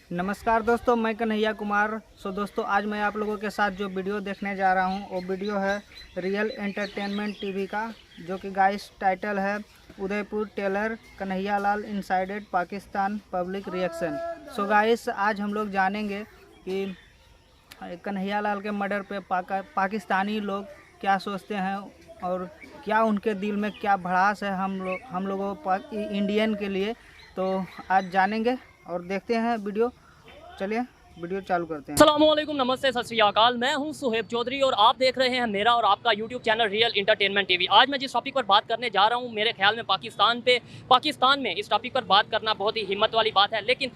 नमस्कार दोस्तों, मैं कन्हैया कुमार। दोस्तों, आज मैं आप लोगों के साथ जो वीडियो देखने जा रहा हूं वो वीडियो है रियल एंटरटेनमेंट टीवी का, जो कि गाइस टाइटल है Udaipur Taylor Kanhaiya Lal इनसाइडेड Pakistan public reaction. Guys, आज हम लोग जानेंगे कि कन्हैया लाल के मर्डर पे पाकिस्तानी लोग क्या सोचते हैं और क्या उनके दिल में क्या भड़ास है हम लोगों इंडियन के लिए। तो आज जानेंगे और देखते हैं वीडियो। चलिए वीडियो चालू करते हैं। अस्सलामुअलैकुम, नमस्ते, सत श्री अकाल। मैं हूं सुहेब चौधरी और आप देख रहे हैं मेरा और आपका YouTube channel real entertainment TV. आज मैं जिस टॉपिक पर बात करने जा रहा हूं, मेरे ख्याल में पाकिस्तान में इस टॉपिक पर बात करना बहुत ही हिम्मत वाली बात है, लेकिन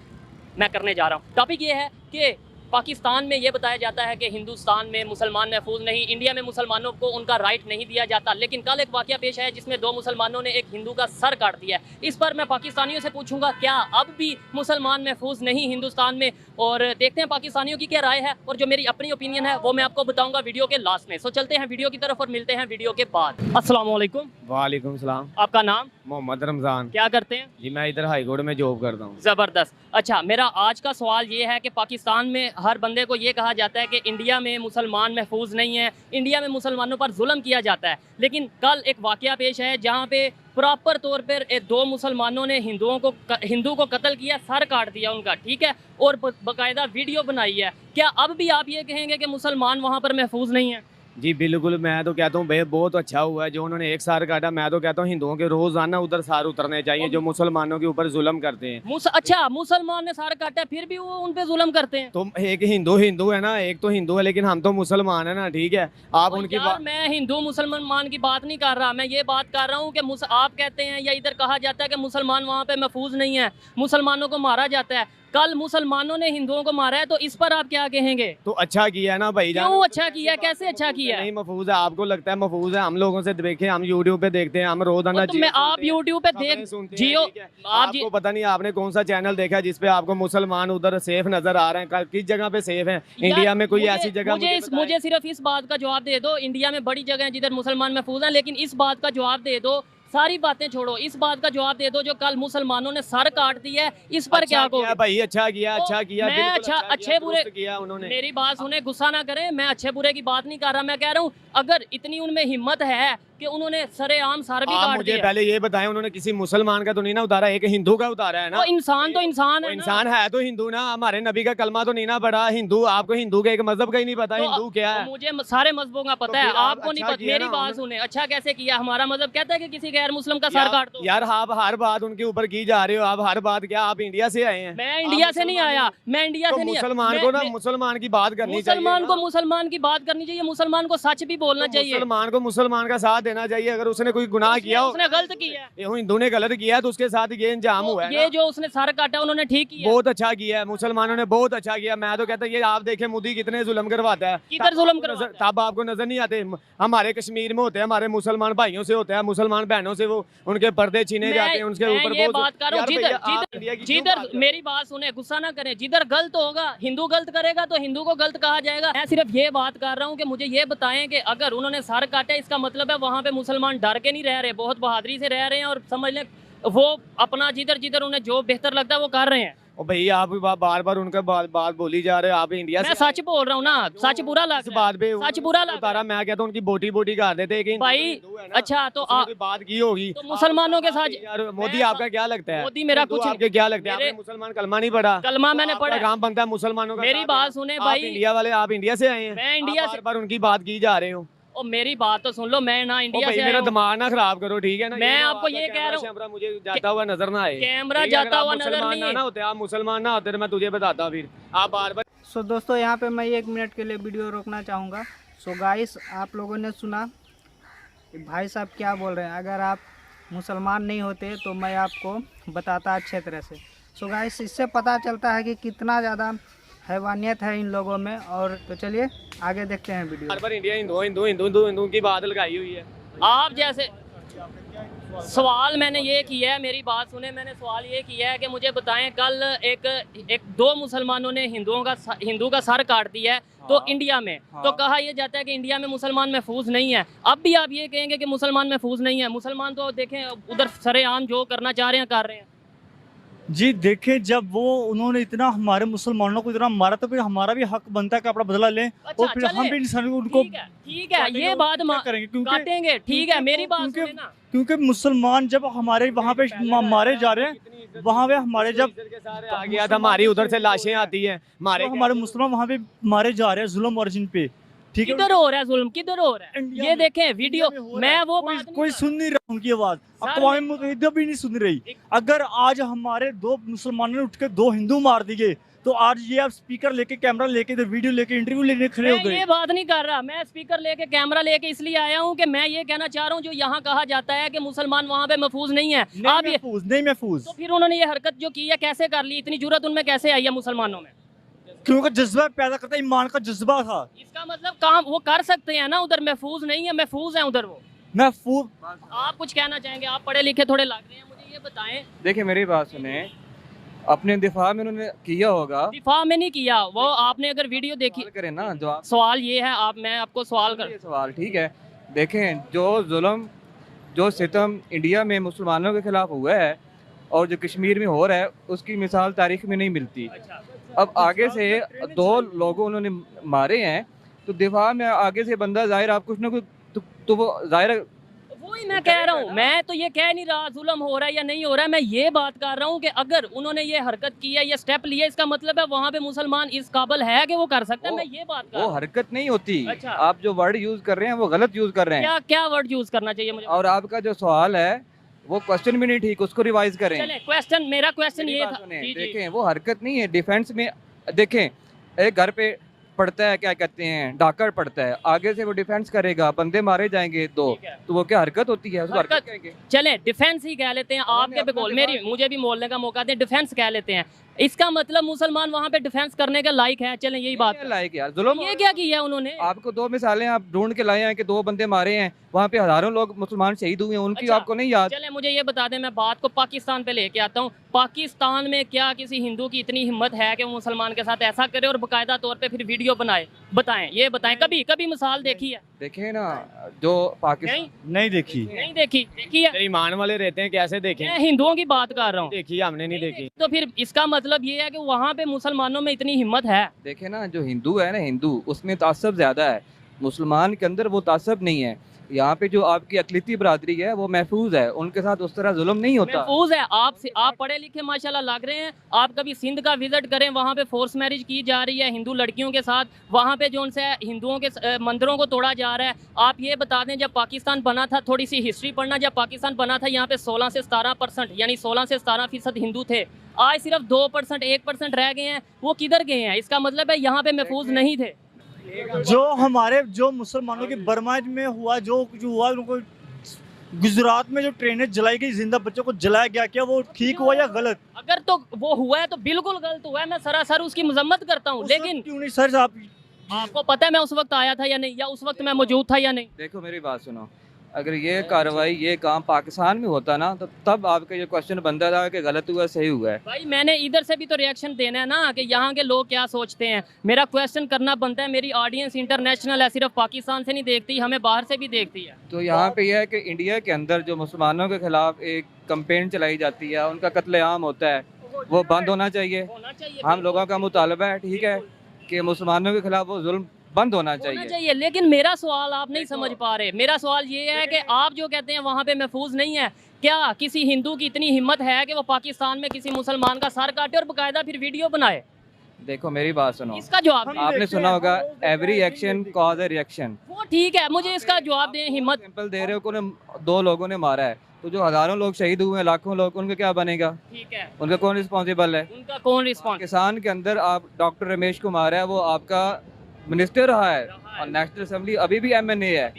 मैं करने जा रहा हूं। टॉपिक ये है कि पाकिस्तान में ये बताया जाता है कि हिंदुस्तान में मुसलमान महफूज नहीं, इंडिया में मुसलमानों को उनका राइट नहीं दिया जाता। लेकिन कल एक वाकया पेश है जिसमें दो मुसलमानों ने एक हिंदू का सर काट दिया है। इस पर मैं पाकिस्तानियों से पूछूंगा क्या अब भी मुसलमान महफूज नहीं हिंदुस्तान में, और देखते हैं पाकिस्तानियों की क्या राय है और जो मेरी अपनी ओपिनियन है वो मैं आपको बताऊंगा वीडियो के लास्ट में। चलते हैं वीडियो की तरफ और मिलते हैं वीडियो के बाद। अस्सलाम वालेकुम। वालेकुम सलाम। आपका नाम? मोहम्मद रमज़ान। क्या करते हैं? जी मैं इधर हाई कोर्ट में जॉब करता हूँ। ज़बरदस्त। अच्छा, मेरा आज का सवाल ये है कि पाकिस्तान में हर बंदे को ये कहा जाता है कि इंडिया में मुसलमान महफूज नहीं है, इंडिया में मुसलमानों पर जुल्म किया जाता है। लेकिन कल एक वाकया पेश है जहाँ पे प्रॉपर तौर पर दो मुसलमानों ने हिंदू को कत्ल किया, सर काट दिया उनका, ठीक है, और बाकायदा वीडियो बनाई है। क्या अब भी आप ये कहेंगे कि मुसलमान वहाँ पर महफूज नहीं है? जी बिल्कुल, मैं तो कहता हूँ भाई बहुत अच्छा हुआ है जो उन्होंने एक सार काटा। मैं तो कहता हूँ हिंदुओं के रोजाना उधर सार उतरने चाहिए जो मुसलमानों के ऊपर जुल्म करते हैं। अच्छा, मुसलमान ने सार काटा फिर भी वो उन पे जुल्म करते हैं? तो एक हिंदू है ना, एक तो हिंदू है, लेकिन हम तो मुसलमान है ना, ठीक है। आप उनकी बात, मैं हिंदू मुसलमान की बात नहीं कर रहा, मैं ये बात कर रहा हूँ कि आप कहते हैं या इधर कहा जाता है कि मुसलमान वहाँ पे महफूज नहीं है, मुसलमानों को मारा जाता है। कल मुसलमानों ने हिंदुओं को मारा है, तो इस पर आप क्या कहेंगे? तो अच्छा किया है ना भाई जान। क्यों अच्छा किया, कैसे अच्छा किया? नहीं महफूज है, आपको लगता है महफूज है? हम लोगों से देखे, हम यूट्यूब पे देखते हैं, हम रोजाना तो आप यूट्यूब पे देख जियो, आपको पता नहीं आपने कौन सा चैनल देखा है जिसपे आपको मुसलमान उधर सेफ नजर आ रहे हैं? किस जगह पे सेफ है इंडिया में? कोई ऐसी जगह मुझे सिर्फ इस बात का जवाब दे दो, इंडिया में बड़ी जगह है जिधर मुसलमान महफूज हैं, लेकिन इस बात का जवाब दे दो, सारी बातें छोड़ो, इस बात का जवाब दे दो जो कल मुसलमानों ने सर काट दिया है, इस पर क्या कहोगे? भाई अच्छा किया, अच्छा किया। मैं अच्छे बुरे किया उन्होंने। मेरी बात सुने, गुस्सा ना करें, मैं अच्छे बुरे की बात नहीं कर रहा। मैं कह रहा हूँ अगर इतनी उनमें हिम्मत है कि उन्होंने सरेआम सर भी काट मुझे पहले ये बताएं, उन्होंने किसी मुसलमान का तो नहीं ना उतारा, एक हिंदू का उतारा है ना। तो इंसान है, इंसान है तो हिंदू ना, हमारे नबी का कलमा तो नहीं ना पढ़ा हिंदू। आपको हिंदू के एक मजहब का ही नहीं पता हिंदू क्या है? मुझे सारे मजहबों का पता है, आपको नहीं पता। मेरी बात सुने, अच्छा कैसे किया? हमारा मजहब कहता है कि किसी गैर मुस्लिम का सर काट दो। यार आप हर बात उनके ऊपर की जा रहे हो, आप हर बात क्या? आप इंडिया से आए हैं? मैं इंडिया से नहीं आया, मैं इंडिया से नहीं। मुसलमान को ना मुसलमान की बात करनी चाहिए, मुसलमान की बात करनी चाहिए, मुसलमान को सच भी बोलना चाहिए, मुसलमान को मुसलमान का साथ देना चाहिए। अगर उसने कोई गुनाह किया, उसने गलत किया, हिंदू ने गलत किया तो उसके साथ ये इंजाम हुआ है। ये जो उसने सर काटा उन्होंने ठीक किया, बहुत अच्छा किया है, मुसलमानों ने बहुत अच्छा किया। मैं तो कहता ये आप देखें मोदी कितने जुल्म करवाता है। किधर जुल्म करवाता है? तब आपको नजर नहीं आते? हमारे कश्मीर में होते हैं, हमारे मुसलमान भाइयों से होता है, मुसलमान बहनों से वो उनके पर्दे छीने जाते हैं, उनके ऊपर ये बात कर रहा हूं। जिधर मेरी बात सुने, गुस्सा ना करें, जिधर गलत होगा, हिंदू गलत करेगा तो हिंदू को गलत कहा जाएगा। मैं सिर्फ ये बात कर रहा हूँ कि मुझे ये बताएं कि अगर उन्होंने सर काटा, इसका मतलब है वहाँ पे मुसलमान डर के नहीं रह रहे, बहुत बहादुरी से रह रहे हैं और समझ लें वो अपना जिधर उन्हें जो बेहतर लगता है वो कर रहे हैं। और भाई आप बार बार उनका बात बोली जा रहे हो। आप इंडिया मैं सच बोल रहा हूँ ना, सच बुरा लग बात पे सच बुरा लग उतारा। मैं कहता हूँ उनकी बोटी कर देते भाई। अच्छा तो बात की होगी तो मुसलमानों के साथ यार। मोदी आपका क्या लगता है? मोदी मेरा कुछ आपके क्या लगता है? आपने मुसलमान कलमा नहीं पढ़ा? कलमा मैंने पढ़ा, काम बनता है मुसलमानों का। मेरी बात सुने भाई, इंडिया वाले, आप इंडिया से आए हैं, मैं इंडिया से, बार उनकी बात की जा रहे हो। और मेरी बात तो सुन लो, मैं ना इंडिया से मेरा दिमाग ना खराब करो, ठीक है ना? मैं आपको ये कह रहा हूँ, मुझे जाता हुआ नजर ना आए, कैमरा जाता हुआ नजर नहीं ना होते, आप मुसलमान ना होते मैं तुझे बताता फिर आप बार बार। दोस्तों, यहाँ पे मैं 1 मिनट के लिए वीडियो रोकना चाहूँगा। गाइस, आप लोगों ने सुना कि भाई साहब क्या बोल रहे हैं। अगर आप मुसलमान नहीं होते तो मैं आपको बताता अच्छे तरह से। गाइस, इससे पता चलता है कि कितना ज़्यादा हैवानियत है इन लोगों में। और तो चलिए आगे देखते हैं वीडियो। हर बार इंडिया हिंदू की बात लगाई हुई है। आप जैसे सवाल मैंने ये किया है, मेरी बात सुने, मैंने सवाल ये किया है कि मुझे बताएं कल दो मुसलमानों ने हिंदू का सर काट दिया है तो इंडिया में तो कहा यह जाता है कि इंडिया में मुसलमान महफूज नहीं है। अब भी आप ये कहेंगे कि मुसलमान महफूज नहीं है? मुसलमान तो देखें उधर सरेआम जो करना चाह रहे हैं कर रहे हैं। जी देखें, जब वो उन्होंने इतना हमारे मुसलमानों को इतना मारा तो फिर हमारा भी हक बनता है कि अपना बदला लें। अच्छा, और फिर हम चले। भी इंसान उनको ठीक है ये बात करेंगे, काटेंगे, ठीक है मेरी बात क्योंकि सुने ना। क्योंकि मुसलमान जब हमारे वहाँ पे मारे जा रहे हैं, वहाँ पे हमारे जब आ गया था, हमारी उधर से लाशें आती हैं, हमारे मुसलमान वहाँ पे मारे जा रहे हैं जुल्म ओरिजिन पे, ठीक है। किधर हो रहा है जुल्म, किधर हो रहा है? इंडिया ये में- देखें वीडियो, इंडिया में हो रहा मैं है। वो कोई बात नहीं कोई कर- सुन नहीं रहा उनकी आवाज, सर, अक़वाम मुत्तहिदा भी नहीं सुन रही। अगर आज हमारे 2 मुसलमानों ने उठ के 2 हिंदू मार दिए, तो आज ये आप स्पीकर लेके, कैमरा लेके, इधर वीडियो लेके, इंटरव्यू लेने खड़े हो मैं गए। ये बात नहीं कर रहा, मैं स्पीकर लेके कैमरा लेके इसलिए आया हूँ कि मैं ये कहना चाह रहा हूँ जो यहाँ कहा जाता है कि मुसलमान वहाँ पे महफूज नहीं है, आप ये नहीं महफूज, तो फिर उन्होंने ये हरकत जो की है कैसे कर ली, इतनी जुर्रत उनमें कैसे आई है मुसलमानों में? क्योंकि जज्बा पैदा करता, ईमान का जज्बा था। इसका मतलब काम वो कर सकते हैं ना, उधर महफूज नहीं है, महफूज है उधर वो। महफूज आप कुछ कहना चाहेंगे? आप पढ़े लिखे थोड़े लग रहे हैं, मुझे ये बताएं। देखिए मेरी बात सुने, अपने दिफा में उन्होंने किया होगा, दिफा में नहीं किया वो, आपने अगर वीडियो देखी, सवाल करें ना जवाब। सवाल ये है, आप मैं आपको सवाल कर, ये सवाल ठीक है, देखें जो जुल्म जो सितम इंडिया में मुसलमानों के खिलाफ हुआ है और जो कश्मीर में हो रहा है, उसकी मिसाल तारीख में नहीं मिलती। अब आगे से 2 लोगों उन्होंने मारे हैं, तो दिफा में आगे से बंदा जाहिर आप कुछ ना कुछ तो वो जाहिर वही मैं कह रहा हूँ, मैं तो ये कह नहीं रहा जुल्म हो रहा है या नहीं हो रहा है, मैं ये बात कर रहा हूँ कि अगर उन्होंने ये हरकत की है, ये स्टेप लिया, इसका मतलब है वहाँ पे मुसलमान इस काबिल है कि वो कर सकता है, मैं ये बात कर वो रहा हूँ। हरकत नहीं होती। अच्छा। आप जो वर्ड यूज कर रहे हैं वो गलत यूज कर रहे हैं। क्या क्या वर्ड यूज करना चाहिए मुझे? और आपका जो सवाल है वो क्वेश्चन भी नहीं ठीक, उसको रिवाइज करें। चले क्वेश्चन, मेरा क्वेश्चन मेरी ये बात था। सुने, जी, जी। देखें वो हरकत नहीं है डिफेंस में। देखें एक घर पे पड़ता है, क्या कहते हैं, डाकर पड़ता है, आगे से वो डिफेंस करेगा, बंदे मारे जाएंगे 2, ठीक है। तो वो क्या हरकत होती है? उसको हरकत हरकत- कहेंगे। चले डिफेंस ही कह लेते हैं, उन्होंने आपके पे अपना बोल, दिमाग- मेरी मुझे भी बोलने का मौका दें, डिफेंस कह लेते हैं, इसका मतलब मुसलमान वहाँ पे डिफेंस करने के लायक है। चलें यही बात, लायक यार जुल्म। ये क्या किया उन्होंने? आपको 2 मिसालें आप ढूंढ के लाए हैं कि 2 बंदे मारे हैं, वहाँ पे हजारों लोग मुसलमान शहीद हुए हैं, उनकी अच्छा। आपको नहीं याद? चले मुझे ये बता दें, मैं बात को पाकिस्तान पे लेके आता हूँ। पाकिस्तान में क्या किसी हिंदू की इतनी हिम्मत है कि वो मुसलमान के साथ ऐसा करे और बाकायदा तौर पे फिर वीडियो बनाए? बताएं, ये बताएं, कभी कभी मिसाल देखी है? देखें ना जो पाकिस्तान नहीं नहीं देखी। नहीं देखी, देखी है? ईमान वाले रहते हैं, कैसे देखें? मैं हिंदुओं की बात कर रहा हूँ। देखी है, हमने नहीं देखी। तो फिर इसका मतलब ये है कि वहाँ पे मुसलमानों में इतनी हिम्मत है? देखें ना, जो हिंदू है ना, हिंदू उसमें तासब ज़्यादा है, मुसलमान के अंदर वो तासब नहीं है। यहाँ पे जो आपकी अकलीती बरादरी है वो महफूज है, उनके साथ उस तरह जुल्म नहीं होता। महफूज है। आप पढ़े लिखे माशाल्लाह लग रहे हैं। आप कभी सिंध का विजिट करें, वहाँ पे फोर्स मैरिज की जा रही है हिंदू लड़कियों के साथ, वहाँ पे जो उनसे हिंदुओं के मंदिरों को तोड़ा जा रहा है। आप ये बता दें, जब पाकिस्तान बना था, थोड़ी सी हिस्ट्री पढ़ना, जब पाकिस्तान बना था यहाँ पे 16 से 17% यानी 16 से 17% हिंदू थे। आज सिर्फ 2%, 1% रह गए हैं। वो किधर गए हैं? इसका मतलब है यहाँ पे महफूज नहीं थे। जो मुसलमानों की बर्मा में हुआ, जो हुआ, उनको गुजरात में जो ट्रेनें जलाई गई, जिंदा बच्चों को जलाया गया, क्या वो ठीक हुआ या गलत? अगर तो वो हुआ है तो बिल्कुल गलत हुआ है, मैं सरासर उसकी मजम्मत करता हूँ। लेकिन क्यों नहीं सर साहब? आपको पता है मैं उस वक्त आया था या नहीं, या उस वक्त मैं मौजूद था या नहीं? देखो मेरी बात सुनो, अगर ये कार्रवाई, ये काम पाकिस्तान में होता ना, तो तब आपका ये क्वेश्चन बनता था कि गलत हुआ सही हुआ है। भाई मैंने इधर से भी तो रिएक्शन देना है ना कि यहाँ के लोग क्या सोचते हैं। मेरा क्वेश्चन करना बनता है। मेरी ऑडियंस इंटरनेशनल है, सिर्फ पाकिस्तान से नहीं देखती, हमें बाहर से भी देखती है। तो यहाँ पे यह है कि इंडिया के अंदर जो मुसलमानों के खिलाफ एक कंपेन चलाई जाती है, उनका कत्लेआम होता है, वो बंद होना चाहिए। होना चाहिए, हम लोगों का मुतालबा है, ठीक है, कि मुसलमानों के खिलाफ वो जुल्म बंद होना होना चाहिए। चाहिए। लेकिन मेरा सवाल आप नहीं समझ पा रहे। मेरा सवाल ये है कि आप जो कहते हैं वहाँ पे महफूज नहीं है, क्या किसी हिंदू की इतनी हिम्मत है कि वो पाकिस्तान में किसी मुसलमान का सर काटे और बाकायदा फिर वीडियो बनाए? देखो मेरी बात सुनो, इसका जवाब दें। आपने सुना होगा एवरी एक्शन कॉज ए रिएक्शन। वो ठीक है, मुझे इसका जवाब दें। हिम्मत सिंपल दे रहे हो कि 2 लोगों ने मारा है, तो जो हजारों लोग शहीद हुए हैं, लाखों लोग, उनका क्या बनेगा? ठीक है, उनका कौन रिस्पॉन्सिबल है? उनका कौन रिस्पॉन्स? पाकिस्तान के अंदर आप डॉक्टर रमेश कुमार है, वो आपका मिनिस्टर रहा है और नेशनल असेंबली अभी भी MNA है,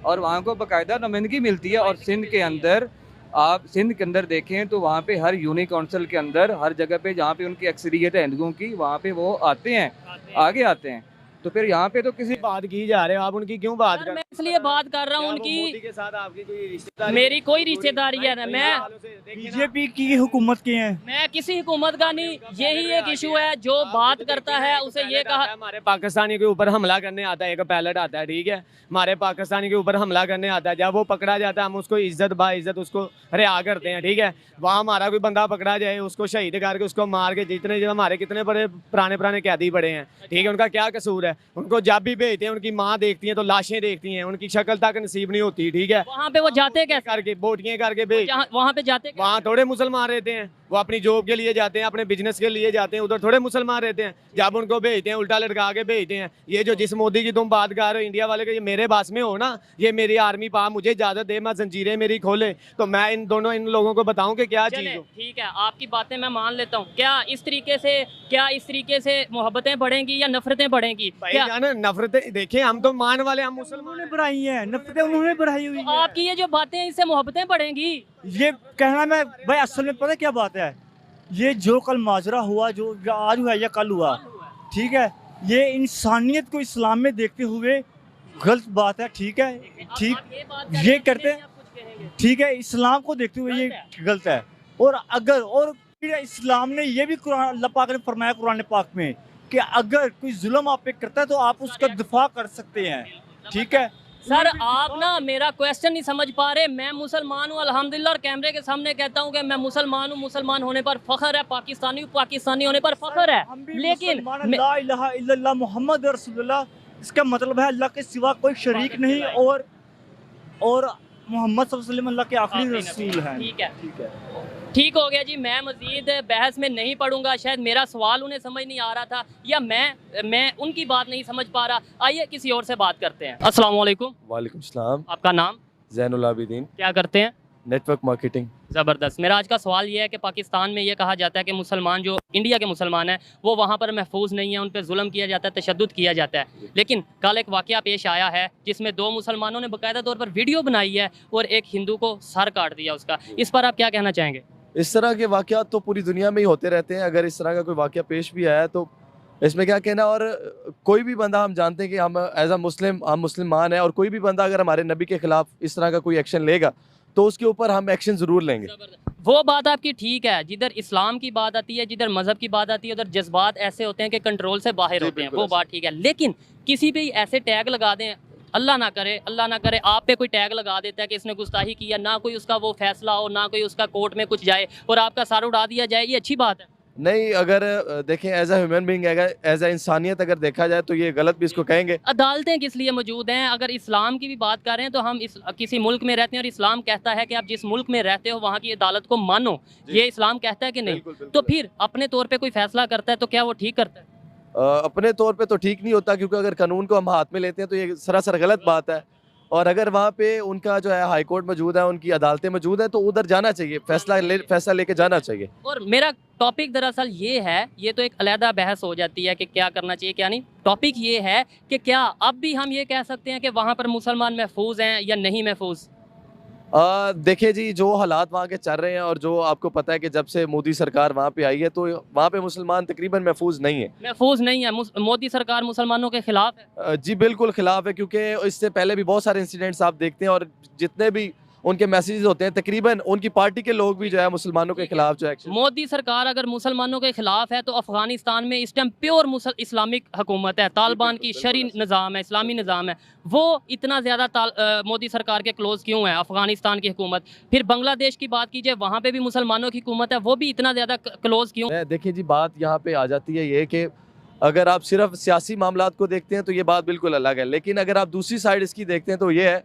और वहाँ को बाकायदा नुमाइंदगी मिलती है। और सिंध के अंदर, आप सिंध के अंदर देखें तो वहाँ पे हर यूनिक काउंसिल के अंदर हर जगह पे जहाँ पे उनकी अक्सरियत है हिंदुओं की, वहाँ पे वो आते हैं, आगे आते हैं। तो फिर यहाँ पे तो किसी बात की जा रहे हो आप, उनकी क्यों बात सर, कर मैं इसलिए बात कर रहा हूँ क्या वो मोदी उनकी, के साथ आपकी कोई रिश्तेदारी? मेरी कोई रिश्तेदारी है ना, मैं बीजेपी की हुकूमत की हैं। मैं किसी हुकूमत का नहीं, यही एक इशू है जो बात करता है उसे ये कहा। हमारे पाकिस्तानी के ऊपर हमला करने आता है, एक पैलेट आता है, ठीक है, हमारे पाकिस्तानी के ऊपर हमला करने आता है, जब वो पकड़ा जाता है हम उसको इज्जत बा इज्जत उसको रिहा करते हैं, ठीक है। वहाँ हमारा कोई बंदा पकड़ा जाए, उसको शहीद करके उसको मार के, जितने जो हमारे कितने बड़े पुराने कैदी पड़े हैं, ठीक है, उनका क्या कसूर है? उनको जब भी भेजते हैं उनकी माँ देखती है तो लाशें देखती हैं, उनकी शक्ल तक नसीब नहीं होती, ठीक है। वहाँ पे वो जाते कैसे, करके बोटियां करके भेज, वहाँ पे जाते कैसे? वहाँ थोड़े मुसलमान रहते हैं, वो अपनी जॉब के लिए जाते हैं, अपने बिजनेस के लिए जाते हैं, उधर थोड़े मुसलमान रहते हैं। जब उनको भेजते हैं उल्टा लटका के भेजते हैं। ये जो जिस मोदी की तुम बात कर रहे हो इंडिया वाले के, ये मेरे पास में हो ना, ये मेरी आर्मी पा मुझे इजाजत दे, मैं जंजीरें मेरी खोले तो मैं इन लोगों को बताऊं कि क्या चीज चले, हो। ठीक है, आपकी बातें मैं मान लेता हूँ। क्या इस तरीके से मोहब्बतें बढ़ेंगी या नफरतें बढ़ेंगी? क्या भाई नफरतें देखिए, हम तो मान वाले, हम मुसलमान उन्होंने बढ़ाई हैं, नफरतें उन्होंने बढ़ाई हुई तो हैं। आपकी ये जो बातें हैं इससे मोहब्बतें बढ़ेंगी? ये कहना मैं भाई असल में पता है क्या बात है, ये जो कल माजरा हुआ, जो आज हुआ या कल हुआ, ठीक है, ये इंसानियत को इस्लाम में देखते हुए गलत बात है, ठीक है, ठीक आप ये बात ये करेंगे, करते नहीं, आप कुछ कहेंगे। ठीक है, इस्लाम को देखते हुए ये गलत है। और अगर और फिर इस्लाम ने ये भी कुरान अल्लाह पाक ने फरमाया कुरान पाक में कि अगर कोई जुल्म आप पे करता है तो आप उसका दिफा कर सकते हैं, ठीक है। सर आप ना मेरा क्वेश्चन नहीं समझ पा रहे। मैं मुसलमान हूँ अल्हम्दुलिल्लाह, और कैमरे के सामने कहता हूँ कि मैं मुसलमान हूँ, मुसलमान होने पर फख्र है, पाकिस्तानी हूँ, पाकिस्तानी होने पर फख्र है। हम भी लेकिन मुसलमान हैं, ला इलाहा इल्लल्लाह मुहम्मद रसूलुल्लाह, इसका मतलब है अल्लाह के सिवा कोई शरीक नहीं, और मोहम्मद सल्लल्लाहु अलैहि वसल्लम अल्लाह के आखिरी रसूल हैं। ठीक है, ठीक हो गया जी। मैं मजीद बहस में नहीं पढ़ूंगा, शायद मेरा सवाल उन्हें समझ नहीं आ रहा था या मैं उनकी बात नहीं समझ पा रहा। आइए किसी और से बात करते हैं। अस्सलाम वालेकुम। वालेकुम सलाम। आपका नाम? ज़ैनुल आबिदीन। क्या करते हैं? Network marketing. ज़बरदस्त। मेरा आज का सवाल ये है कि पाकिस्तान में ये कहा जाता है कि मुसलमान जो इंडिया के मुसलमान हैं वो वहाँ पर महफूज नहीं है, उन पर जुल्म किया जाता है, तशद्दुद किया जाता है। लेकिन कल एक वाक़या पेश आया है जिसमें 2 मुसलमानों ने बाकायदा तौर पर वीडियो बनाई है और एक हिंदू को सर काट दिया उसका। इस पर आप क्या कहना चाहेंगे? इस तरह के वाक़यात तो पूरी दुनिया में ही होते रहते हैं। अगर इस तरह का कोई वाक़या पेश भी आया तो इसमें क्या कहना। और कोई भी बंदा, हम जानते हैं कि हम एज अ मुस्लिम, हम मुसलमान हैं, और कोई भी बंदा अगर हमारे नबी के ख़िलाफ़ इस तरह का कोई एक्शन लेगा तो उसके ऊपर हम एक्शन ज़रूर लेंगे। वो बात आपकी ठीक है, जिधर इस्लाम की बात आती है, जिधर मज़हब की बात आती है, उधर जज्बात ऐसे होते हैं कि कंट्रोल से बाहर होते हैं, वो बात ठीक है। लेकिन किसी भी ऐसे टैग लगा दें, अल्लाह ना करे आप पे कोई टैग लगा देता है कि इसने गुस्ताही किया, ना कोई उसका वो फैसला हो, ना कोई उसका कोर्ट में कुछ जाए और आपका सर उड़ा दिया जाए, ये अच्छी बात है? नहीं, अगर देखें as a human being, as a इंसानियत अगर देखा जाए तो ये गलत भी इसको कहेंगे। अदालतें किस लिए मौजूद हैं? अगर इस्लाम की भी बात कर रहे हैं तो हम किसी मुल्क में रहते हैं और इस्लाम कहता है कि आप जिस मुल्क में रहते हो वहाँ की अदालत को मानो, ये इस्लाम कहता है कि नहीं? बिल्कुल, बिल्कुल। तो फिर अपने तौर पे कोई फैसला करता है तो क्या वो ठीक करता है? अपने तौर पे तो ठीक नहीं होता, क्योंकि अगर कानून को हम हाथ में लेते हैं तो ये सरासर गलत बात है। और अगर वहाँ पे उनका जो है हाई कोर्ट मौजूद है, उनकी अदालतें मौजूद हैं, तो उधर जाना चाहिए, फैसला लेके जाना चाहिए। और मेरा टॉपिक दरअसल ये है, ये तो एक अलहदा बहस हो जाती है कि क्या करना चाहिए क्या नहीं। टॉपिक ये है कि क्या अब भी हम ये कह सकते हैं कि वहाँ पर मुसलमान महफूज हैं या नहीं महफूज? देखिए जी, जो हालात वहाँ के चल रहे हैं, और जो आपको पता है कि जब से मोदी सरकार वहाँ पे आई है तो वहाँ पे मुसलमान तकरीबन महफूज नहीं है। महफूज नहीं है? मोदी सरकार मुसलमानों के खिलाफ है? जी बिल्कुल खिलाफ है, क्योंकि इससे पहले भी बहुत सारे इंसिडेंट्स आप देखते हैं, और जितने भी उनके मैसेजेस होते हैं तकरीबन उनकी पार्टी के लोग भी जो है मुसलमानों के खिलाफ जो एक्शन। मोदी सरकार अगर मुसलमानों के खिलाफ है तो अफगानिस्तान में इस टाइम प्योर इस्लामिक हुकूमत है, तालिबान की शरी निज़ाम है, इस्लामी निज़ाम है। वो इतना ज़्यादा मोदी सरकार के क्लोज क्यों है अफगानिस्तान की हुकूमत? फिर बांग्लादेश की बात कीजिए, वहाँ पे भी मुसलमानों की हुकूमत है, वो भी इतना ज़्यादा क्लोज क्यों? देखिए जी, बात यहाँ पे आ जाती है ये कि अगर आप सिर्फ सियासी मामलात को देखते हैं तो ये बात बिल्कुल अलग है, लेकिन अगर आप दूसरी साइड इसकी देखते हैं तो ये है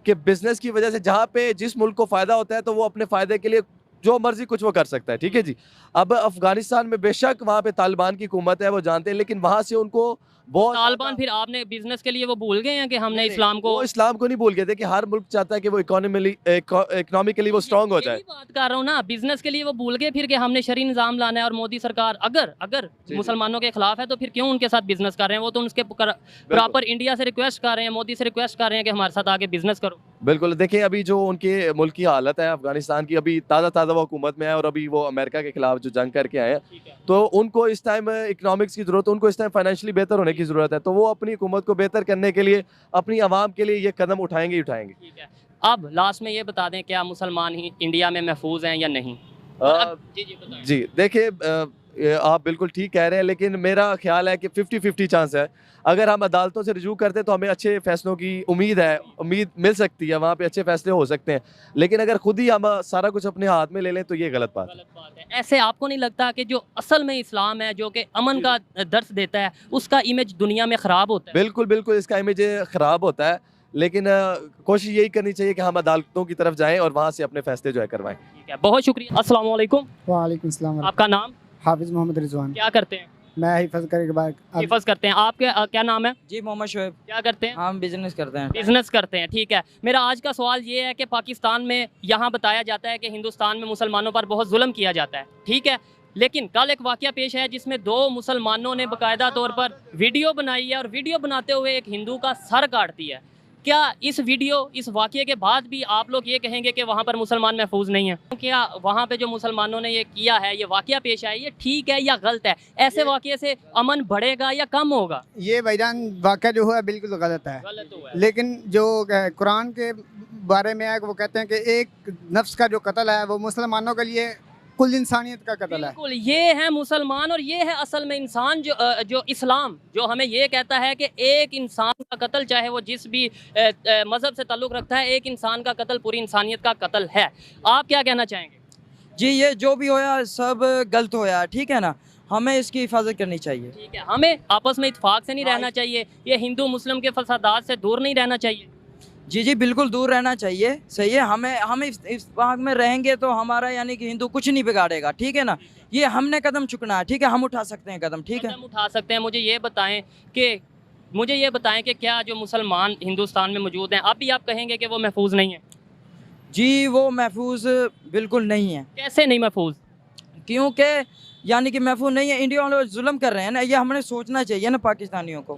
कि बिजनेस की वजह से जहाँ पे जिस मुल्क को फ़ायदा होता है तो वो अपने फ़ायदे के लिए जो मर्जी कुछ वो कर सकता है, ठीक है जी। अब अफगानिस्तान में बेशक वहाँ पे तालिबान की हुकूमत है, वो जानते हैं, लेकिन वहाँ से उनको बहुत तालिबान फिर आपने बिजनेस के लिए वो भूल गए हैं कि हमने इस्लाम को? वो इस्लाम को नहीं भूल गए थे कि हर मुल्क चाहता है कि वो इकोनॉमिकली वो स्ट्रांग हो जाए। यही बात कर रहा हूँ ना, बिजनेस के लिए वो भूल गए फिर कि हमने शरी निज़ाम लाना है। और मोदी सरकार अगर मुसलमानों के खिलाफ है तो फिर क्यों उनके साथ बिजनेस कर रहे हैं? वो तो उनके प्रॉपर इंडिया से रिक्वेस्ट कर रहे हैं, मोदी से रिक्वेस्ट कर रहे हैं कि हमारे साथ आके बिजनेस करो। बिल्कुल। देखिए, अभी जो उनके मुल्क की हालत है अफगानिस्तान की, अभी ताज़ा वो हुकूमत में है और अभी वो अमेरिका के खिलाफ जो जंग करके आए हैं, ठीक है। तो उनको इस टाइम इकोनॉमिक्स की ज़रूरत है, उनको इस टाइम फाइनेंशियली बेहतर होने की ज़रूरत है, तो वो अपनी हुकूमत को बेहतर करने के लिए अपनी आवाम के लिए ये कदम उठाएंगे ही उठाएंगे। ठीक है, अब लास्ट में ये बता दें क्या मुसलमान ही इंडिया में महफूज हैं या नहीं? जी जी बताएं। जी देखिए, आप बिल्कुल ठीक कह रहे हैं, लेकिन मेरा ख्याल है कि 50-50 चांस है। अगर हम अदालतों से रिजू करते तो हमें अच्छे फैसलों की उम्मीद मिल सकती है, वहाँ पे अच्छे फैसले हो सकते हैं। लेकिन अगर खुद ही हम सारा कुछ अपने हाथ में ले लें तो ये गलत बात है। गलत बात है। ऐसे आपको नहीं लगता कि जो असल में इस्लाम है, जो कि अमन का दर्स देता है, उसका इमेज दुनिया में ख़राब होता है? बिल्कुल बिल्कुल इसका इमेज ख़राब होता है, लेकिन कोशिश यही करनी चाहिए कि हम अदालतों की तरफ जाएं और वहाँ से अपने फैसले जो है करवाएं। ठीक है, बहुत शुक्रिया। अस्सलाम वालेकुम। वालेकुम सलाम। आपका नाम? हाफिज़ मोहम्मद रिजवान। क्या करते हैं? मैं हिफाज के बाद हिफाज करते हैं। आपके क्या नाम है? जी मोहम्मद शोएब। क्या करते हैं? हम बिजनेस करते हैं। बिजनेस करते हैं, ठीक है। मेरा आज का सवाल ये है कि पाकिस्तान में यहाँ बताया जाता है कि हिंदुस्तान में मुसलमानों पर बहुत जुल्म किया जाता है, ठीक है। लेकिन कल एक वाकया पेश है जिसमें 2 मुसलमानों ने बाकायदा तौर पर वीडियो बनाई है और वीडियो बनाते हुए एक हिंदू का सर काट दिया है। क्या इस वाकये के बाद भी आप लोग ये कहेंगे कि वहाँ पर मुसलमान महफूज नहीं है? क्या वहाँ पे जो मुसलमानों ने ये किया है, ये वाकया पेश आया, ये ठीक है या गलत है? ऐसे वाकये से अमन बढ़ेगा या कम होगा? ये भाईजान वाक़या जो है बिल्कुल गलत है, गलत हुआ है। लेकिन जो कुरान के बारे में है वो कहते हैं कि एक नफ्स का जो कत्ल है वो मुसलमानों के लिए कुल इंसानियत का कत्ल है। बिल्कुल, ये है मुसलमान और ये है असल में इंसान। जो इस्लाम जो हमें ये कहता है कि एक इंसान का कत्ल, चाहे वो जिस भी मज़हब से ताल्लुक़ रखता है, एक इंसान का कत्ल पूरी इंसानियत का कत्ल है। आप क्या कहना चाहेंगे? जी ये जो भी होया सब गलत होया, ठीक है ना, हमें इसकी हिफाजत करनी चाहिए। ठीक है, हमें आपस में इत्तेफाक से नहीं रहना चाहिए, ये हिंदू मुस्लिम के फसादात से दूर नहीं रहना चाहिए। जी जी बिल्कुल दूर रहना चाहिए, सही है। हम इस भाग में रहेंगे तो हमारा यानी कि हिंदू कुछ नहीं बिगाड़ेगा, ठीक है ना। ये हमने कदम चुकना है, ठीक है, हम उठा सकते हैं कदम, ठीक है, कदम उठा सकते हैं। मुझे ये बताएं कि क्या जो मुसलमान हिंदुस्तान में मौजूद हैं, अब भी आप कहेंगे कि वो महफूज नहीं है? जी वो महफूज बिल्कुल नहीं है। कैसे नहीं महफूज? क्योंकि यानी कि महफूज नहीं है, इंडिया वाले जुल्म कर रहे हैं ना, ये हमें सोचना चाहिए ना पाकिस्तानियों को।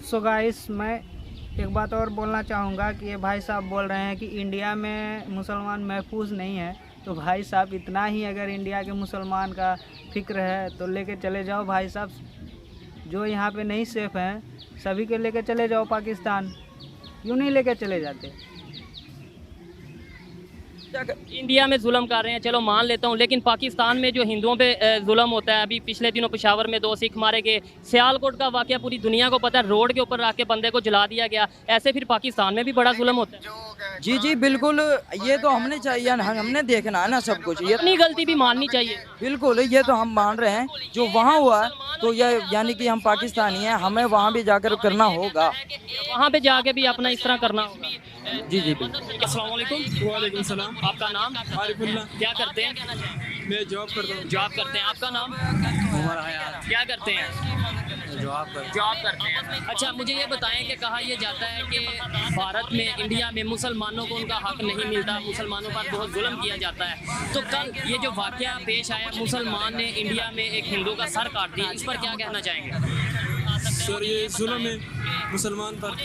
सो गाइस, मैं एक बात और बोलना चाहूँगा कि ये भाई साहब बोल रहे हैं कि इंडिया में मुसलमान महफूज नहीं है। तो भाई साहब, इतना ही अगर इंडिया के मुसलमान का फिक्र है तो लेके चले जाओ भाई साहब। जो यहाँ पे नहीं सेफ़ हैं सभी के लेके चले जाओ पाकिस्तान। क्यों नहीं लेके चले जाते? इंडिया में जुल्म कर रहे हैं, चलो मान लेता हूँ, लेकिन पाकिस्तान में जो हिंदुओं पे जुल्म होता है, अभी पिछले दिनों पेशावर में 2 सिख मारे गए, सियालकोट का वाकया पूरी दुनिया को पता है, रोड के ऊपर रख के बंदे को जला दिया गया। ऐसे फिर पाकिस्तान में भी बड़ा जुल्म होता है। जी जी बिल्कुल, ये तो हमने चाहिए, हमने देखना है ना सब कुछ। ये अपनी गलती भी माननी चाहिए। बिल्कुल, ये तो हम मान रहे हैं, जो वहाँ हुआ तो ये यानी कि हम पाकिस्तानी हैं, हमें वहाँ भी जाकर करना होगा, वहाँ पे जाके भी अपना इस तरह करना होगा। जी जी बिल्कुल। अस्सलाम वालेकुम। वालेकुम सलाम। आपका नाम? आरिफुल्लाह। क्या करते हैं? मैं जॉब करता हूँ। जॉब करते हैं। आपका नाम? उमर हयात। क्या करते हैं? जॉब करते हैं। अच्छा, मुझे ये बताएं कि कहा यह जाता है कि भारत में, इंडिया में मुसलमानों को उनका हक नहीं मिलता, मुसलमानों पर बहुत जुल्म किया जाता है। तो कल ये जो वाकया पेश आया, मुसलमान ने इंडिया में एक हिंदू का सर काट दिया, इस पर क्या कहना चाहेंगे? सर ये जुल्म है मुसलमान पर।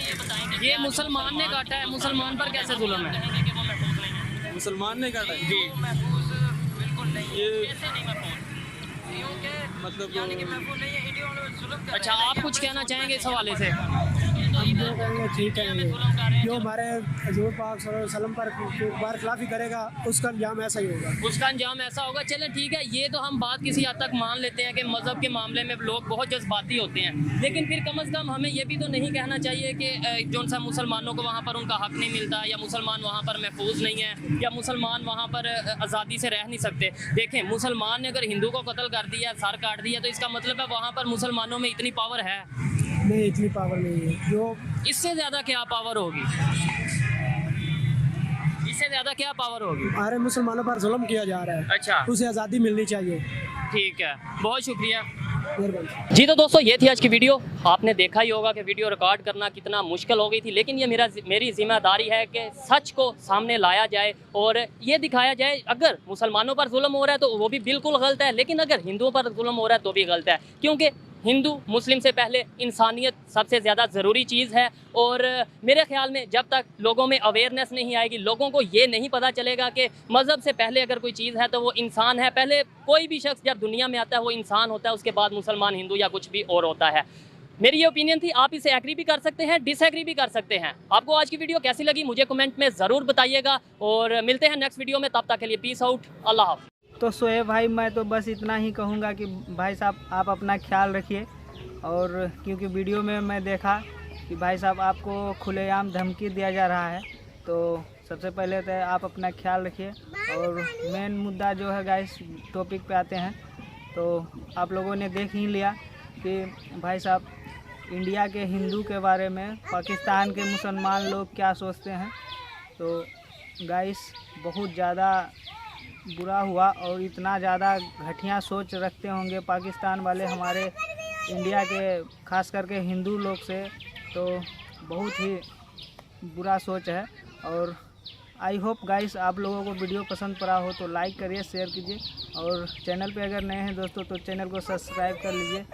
ये मुसलमान ने काटा है, मुसलमान पर कैसे जुल्म है? मुसलमान ने काटा है ये मतलब। अच्छा, आप कुछ कहना चाहेंगे इस हवाले से? हम जो कहेंगे ठीक है, जो हमारे हजूर पाक सल्लल्लाहु अलैहि वसल्लम पर बारखिलाफ़ी करेगा उसका अंजाम ऐसा ही होगा। उसका अंजाम ऐसा होगा। चलें ठीक है, ये तो हम बात किसी हद तक मान लेते हैं कि मज़हब के मामले में लोग बहुत जज्बाती होते हैं, लेकिन फिर कम अज़ कम हमें ये भी तो नहीं कहना चाहिए कि जो सा मुसलमानों को वहाँ पर उनका हक नहीं मिलता, या मुसलमान वहाँ पर महफूज नहीं है, या मुसलमान वहाँ पर आज़ादी से रह नहीं सकते। देखें, मुसलमान ने अगर हिंदू को कत्ल कर दिया, सर काट दिया, तो इसका मतलब है वहाँ पर मुसलमानों में इतनी पावर है? नहीं, इतनी पावर नहीं है। जो इससे ज़्यादा क्या पावर होगी? इससे ज़्यादा क्या पावर होगी? हमारे मुसलमानों पर जुल्म किया जा रहा है। अच्छा, उसे आज़ादी मिलनी चाहिए। ठीक है, बहुत शुक्रिया। मेहरबानी। जी तो दोस्तों, ये थी आज की वीडियो। आपने देखा ही होगा कि वीडियो रिकॉर्ड करना कितना मुश्किल हो गई थी, लेकिन ये मेरी जिम्मेदारी है कि सच को सामने लाया जाए और ये दिखाया जाए। अगर मुसलमानों पर जुल्म हो रहा है तो वो भी बिल्कुल गलत है, लेकिन अगर हिंदुओं पर जुल्म हो रहा है तो भी गलत है, क्योंकि हिंदू मुस्लिम से पहले इंसानियत सबसे ज़्यादा ज़रूरी चीज़ है। और मेरे ख्याल में जब तक लोगों में अवेयरनेस नहीं आएगी, लोगों को ये नहीं पता चलेगा कि मज़हब से पहले अगर कोई चीज़ है तो वो इंसान है। पहले कोई भी शख्स जब दुनिया में आता है वो इंसान होता है, उसके बाद मुसलमान, हिंदू या कुछ भी और होता है। मेरी ये ओपिनियन थी, आप इसे एग्री भी कर सकते हैं, डिसएग्री भी कर सकते हैं। आपको आज की वीडियो कैसी लगी मुझे कमेंट में ज़रूर बताइएगा और मिलते हैं नेक्स्ट वीडियो में। तब तक के लिए पीस आउट, अल्लाह हाफ़िज़। तो सोहेब भाई, मैं तो बस इतना ही कहूँगा कि भाई साहब आप अपना ख्याल रखिए। और क्योंकि वीडियो में मैं देखा कि भाई साहब आपको खुलेआम धमकी दिया जा रहा है, तो सबसे पहले तो आप अपना ख्याल रखिए। और मेन मुद्दा जो है गाइस, टॉपिक पे आते हैं। तो आप लोगों ने देख ही लिया कि भाई साहब इंडिया के हिंदू के बारे में पाकिस्तान के मुसलमान लोग क्या सोचते हैं। तो गाइस बहुत ज़्यादा बुरा हुआ और इतना ज़्यादा घटिया सोच रखते होंगे पाकिस्तान वाले हमारे इंडिया के खास करके हिंदू लोग से, तो बहुत ही बुरा सोच है। और आई होप गाइस आप लोगों को वीडियो पसंद पड़ा हो तो लाइक करिए, शेयर कीजिए और चैनल पे अगर नए हैं दोस्तों तो चैनल को सब्सक्राइब कर लीजिए।